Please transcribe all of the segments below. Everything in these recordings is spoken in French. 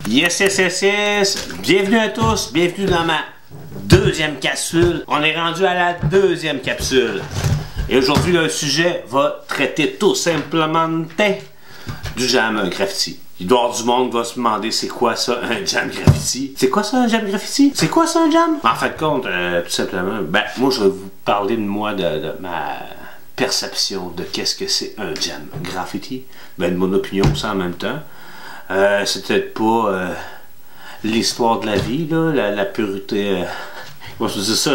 Yes, yes, yes, yes! Bienvenue à tous, bienvenue dans ma deuxième capsule. On est rendu à la deuxième capsule. Et aujourd'hui, le sujet va traiter tout simplement du jam graffiti. Il doit y avoir du monde qui va se demander c'est quoi ça, un jam graffiti? C'est quoi ça, un jam graffiti? C'est quoi ça, un jam? En fait de compte, tout simplement, moi je vais vous parler de moi, de ma perception de qu'est-ce que c'est un jam graffiti. De mon opinion, ça en même temps. C'est peut-être pas l'histoire de la vie, là, la pureté, comment je dis ça,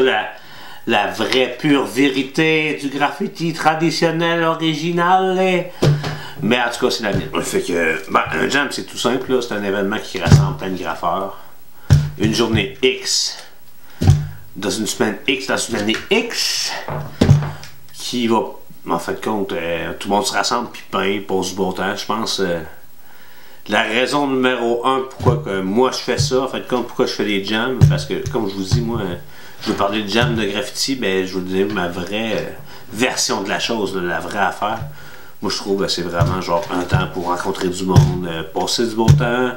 la vraie pure vérité du graffiti traditionnel, original, mais en tout cas c'est la mienne. Fait que, un jam c'est tout simple, c'est un événement qui rassemble plein de graffeurs, une journée X, dans une semaine X, dans une année X, qui va, en fait de compte, tout le monde se rassemble puis peint, pose du beau temps, je pense. La raison numéro 1 pourquoi que moi je fais ça, en fait, pourquoi je fais des jams, parce que comme je vous dis, moi, je veux parler de jam de graffiti, ben je veux donner ma vraie version de la chose, la vraie affaire. Moi je trouve que c'est vraiment genre un temps pour rencontrer du monde, passer du beau temps,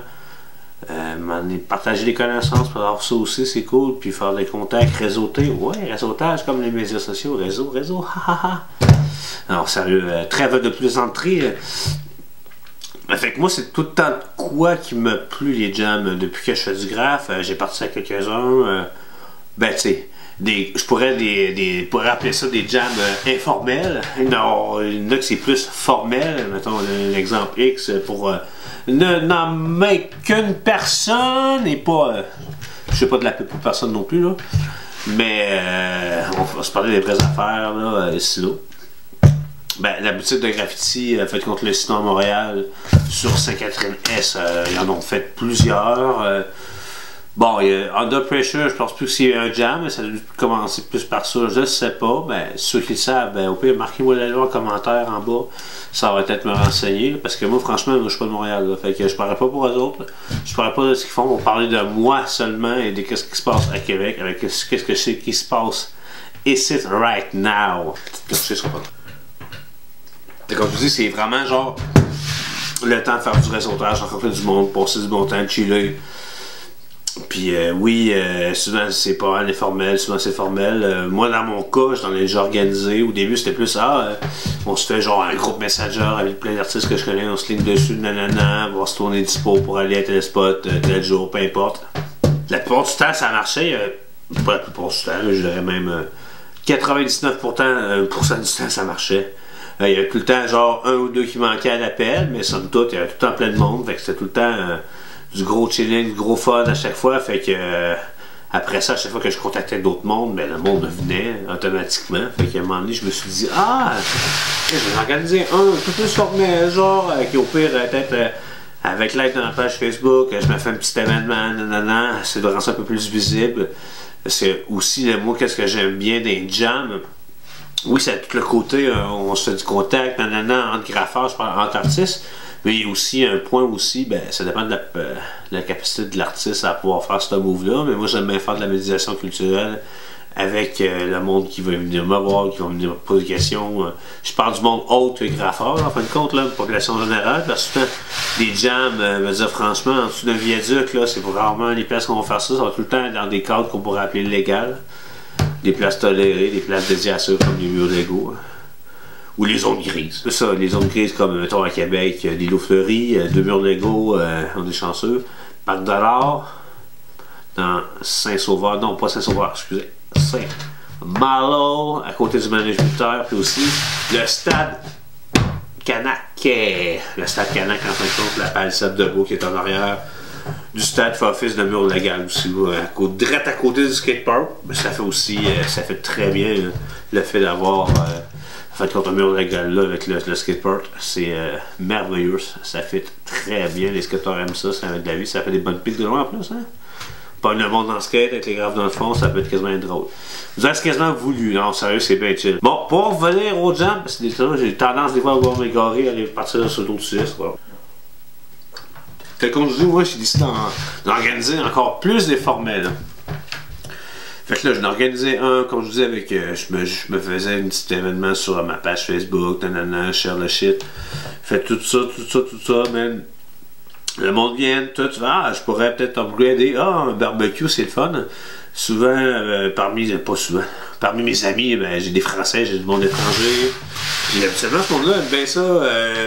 partager des connaissances, pour avoir ça aussi, c'est cool, puis faire des contacts, réseauter, ouais, réseautage comme les médias sociaux, réseau, hahaha. Alors sérieux, trêve de plaisanterie. Fait que moi, c'est tout le temps de quoi qui me plu les jams depuis que je fais du graphe. J'ai parti à quelques-uns. Ben, tu sais, je pourrais appeler ça des jams informels. Non, il y en a que c'est plus formel. Mettons un exemple X pour ne nommer qu'une personne et pas. Je sais pas de la pub pour personne non plus, là. Mais on va se parler des vraies affaires, là, sinon. Ben, la boutique de graffiti faite contre le Sinon à Montréal sur Sainte-Catherine-Est, ils en ont fait plusieurs. Bon, Under Pressure, je pense plus que c'est un jam, mais ça a dû commencer plus par ça, je ne sais pas. Ben, ceux qui le savent, ben, au pire, marquez-moi la loi en commentaire en bas, ça va peut-être me renseigner. Parce que moi, franchement, je suis pas de Montréal, là, fait que je parlerai pas pour eux autres. Je parlerai pas de ce qu'ils font, on va parler de moi seulement et de ce qui se passe à Québec, avec qu'est-ce que je sais qui se passe ici, right now. Comme je vous dis, c'est vraiment genre le temps de faire du réseautage, rencontrer du monde, passer du bon temps, chiller. Puis oui, souvent c'est pas informel, souvent c'est formel. Moi dans mon cas, j'en ai déjà organisé. Au début c'était plus on se fait genre un groupe Messenger avec plein d'artistes que je connais, on se ligne dessus, nanana, on va se tourner dispo pour aller à tel spot, tel jour, peu importe. La plupart du temps ça marchait, pas la plupart du temps, je dirais même 99% du temps ça marchait. Il y avait tout le temps genre un ou deux qui manquaient à l'appel, mais somme toute, il y avait tout le temps plein de monde. Fait que c'était tout le temps du gros chilling, du gros fun à chaque fois. Fait que après ça, à chaque fois que je contactais d'autres mondes, ben, le monde venait automatiquement. Fait qu'à un moment donné, je me suis dit, je vais organiser un peu plus formel, genre, qui au pire, peut-être avec l'aide de ma page Facebook, je me fais un petit événement, nanana, c'est de rendre ça un peu plus visible. C'est aussi, moi, qu'est-ce que j'aime bien des jams. Oui, c'est tout le côté, on se fait du contact, nanana, entre graffeurs, je parle entre artistes, mais il y a aussi un point aussi, ben, ça dépend de la capacité de l'artiste à pouvoir faire ce move-là, mais moi j'aime bien faire de la médiation culturelle avec le monde qui va venir me voir, qui va venir me poser des questions. Je parle du monde autre que graffeur, en fin de compte, là, population générale, parce que des jams, je veux dire, franchement, en dessous d'un viaduc, là, c'est rarement les places qu'on va faire ça, ça va tout le temps dans des cadres qu'on pourrait appeler légales. Des places tolérées, des places dédiées à ça comme les murs Lego. Ou les zones grises. C'est ça, les zones grises comme, mettons, à Québec, l'îlot Fleury, 2 murs Lego, on est chanceux. Parc de l'Art, dans Saint-Sauveur, non pas Saint-Sauveur, excusez, Saint-Malo, à côté du manège militaire, puis aussi le stade Canac. Le stade Canac, en fin de compte, la palissade de bois qui est en arrière. Du stade fait office de mur légal aussi, direct à côté du skatepark. Ça fait aussi, ça fait très bien le fait d'avoir contre un mur légal là avec le skatepark. C'est merveilleux, ça fait très bien, les skateurs aiment ça, ça met de la vie, ça fait des bonnes piques de loin en plus. Hein? Pas le monde dans le skate avec les graphes dans le fond, ça peut être quasiment drôle. Vous avez quasiment voulu, non sérieux, c'est bien chill. Bon, pour revenir au jam, parce que j'ai tendance des fois à voir m'égarer, aller partir sur d'autres sujets, quoi. Fait comme je dis, moi j'ai décidé d'organiser encore plus des formels. Fait que là, j'en ai organisé un, comme je vous dis, avec. Je me faisais un petit événement sur ma page Facebook, nanana, share le shit. Fait tout ça, man. Le monde vient, tout, je pourrais peut-être upgrader. Un barbecue, c'est le fun. Souvent, pas souvent, parmi mes amis, ben, j'ai des Français, j'ai du monde étranger. Puis habituellement, ce monde-là aime bien ça,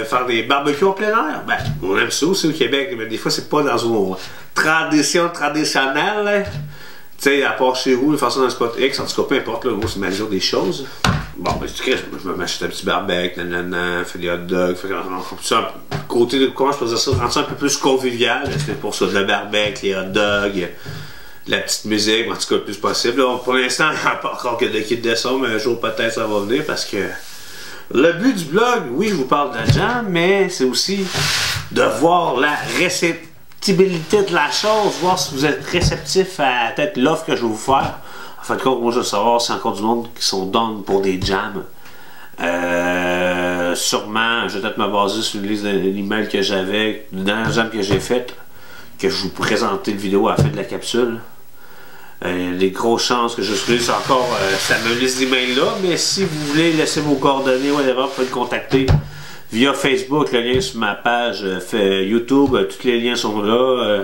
faire des barbecues en plein air. Ben, on aime ça aussi au Québec, mais des fois, c'est pas dans une tradition traditionnelle. Hein. Tu sais, à part chez vous, faire ça dans le spot X, en tout cas, peu importe, là, gros, c'est ma mesure des choses. Bon, ben, tu sais, je vais m'acheter un petit barbecue, nanana, faire des hot dogs, côté de comment je peux dire ça, rendre ça un peu plus convivial. C'est pour ça, le barbecue, les hot dogs, la petite musique, en tout cas, le plus possible. Là, pour l'instant, il n'y a pas encore que de kit de son, mais un jour, peut-être, ça va venir parce que le but du blog, oui, je vous parle de la jam, mais c'est aussi de voir la réceptibilité de la chose, voir si vous êtes réceptif à peut-être l'offre que je vais vous faire. En fait, moi, je veux savoir s'il y a encore du monde qui sont down pour des jams. Sûrement, je vais peut-être me baser sur une liste d'emails que j'avais dans la jam que j'ai faite, que je vous présentais le vidéo à la fin de la capsule. Les grosses chances que je utilise encore cette même liste d'emails là, mais si vous voulez laisser vos coordonnées, whatever, vous pouvez me contacter via Facebook, le lien sur ma page YouTube, tous les liens sont là,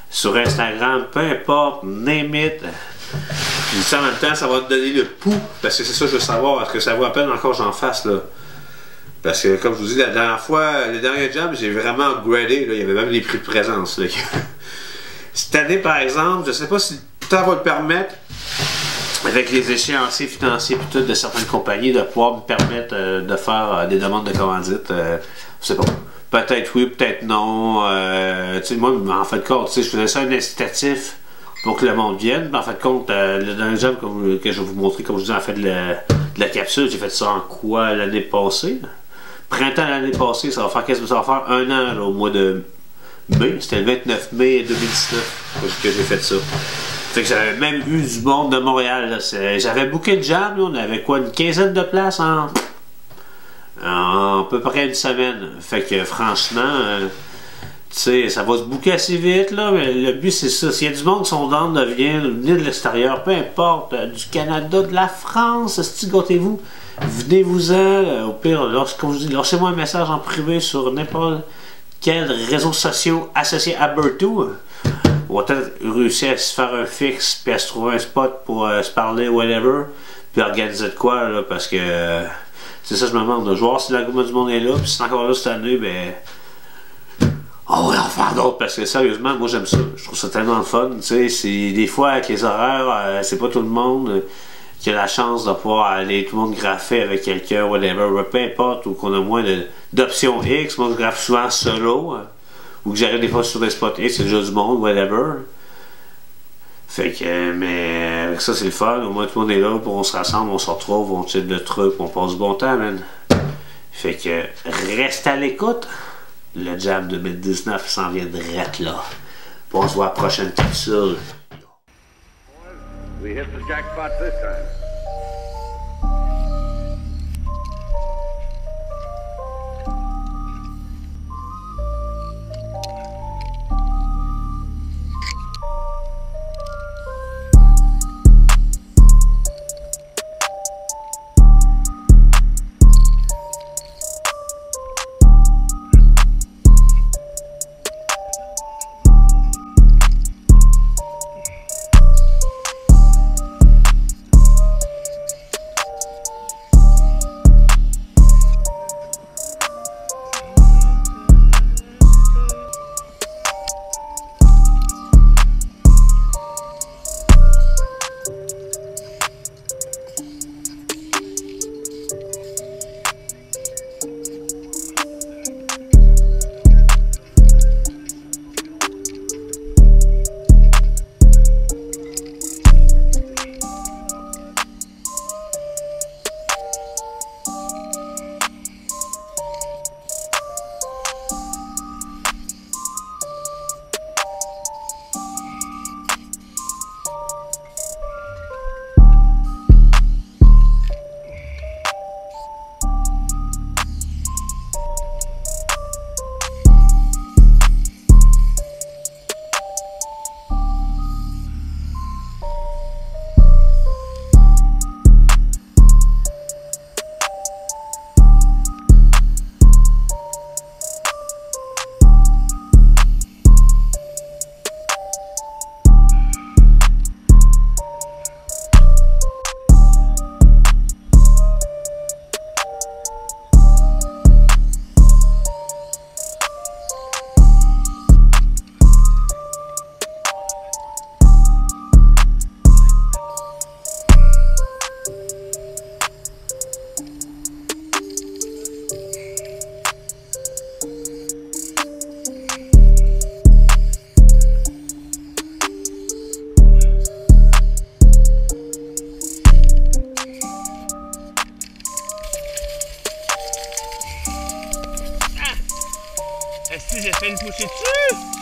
sur Instagram, peu importe, name it. Puis ça en même temps, ça va te donner le pouls, parce que c'est ça que je veux savoir, est-ce que ça vaut la peine encore que j'en fasse là? Parce que comme je vous dis, la dernière fois, le dernier jam, j'ai vraiment upgradé, là, il y avait même des prix de présence. Là. Cette année, par exemple, je ne sais pas si le temps va le permettre, avec les échéanciers financiers et tout de certaines compagnies, de pouvoir me permettre de faire des demandes de commandite. Je sais pas. Peut-être oui, peut-être non. Moi, en fait, compte, je faisais ça un incitatif pour que le monde vienne. Mais en fait, compte, le dernier job que je vais vous montrer, comme je vous dis, en fait, de la capsule, j'ai fait ça en quoi l'année passée? Printemps de l'année passée, ça va faire un an là, au mois de mai. C'était le 29 mai 2019 que j'ai fait ça. Fait que j'avais même eu du monde de Montréal. J'avais booké le jam, là, on avait quoi, une quinzaine de places en à peu près une semaine. Fait que franchement, tu sais, ça va se booker assez vite, là, mais le but c'est ça. S'il y a du monde qui sont dans de venir de l'extérieur, peu importe, du Canada, de la France, gâtez-vous, venez-vous-en. Au pire, comme je dis, lâchez-moi un message en privé sur n'importe quel réseau social associé à Berthoud. On va peut-être réussir à se faire un fixe, puis à se trouver un spot pour se parler, whatever, puis organiser de quoi, là, parce que c'est ça, je me demande, de voir si l'engouement du monde est là, puis si c'est encore là cette année, ben on va en faire d'autres, parce que sérieusement, moi j'aime ça, je trouve ça tellement fun, tu sais, des fois avec les horaires, c'est pas tout le monde qui a la chance de pouvoir aller tout le monde graffer avec quelqu'un, whatever, peu importe, ou qu'on a moins d'options X, moi je graffe souvent solo, ou que j'arrive des fois sur des spots X, c'est déjà du monde, whatever. Fait que, mais avec ça c'est le fun, au moins tout le monde est là, on se rassemble, on se retrouve, on tire le truc, on passe du bon temps, man. Fait que, reste à l'écoute. Le jam 2019 s'en vient direct là. Puis on se voit à la prochaine capsule. We hit the jackpot this time. Si j'essaie de pousser dessus!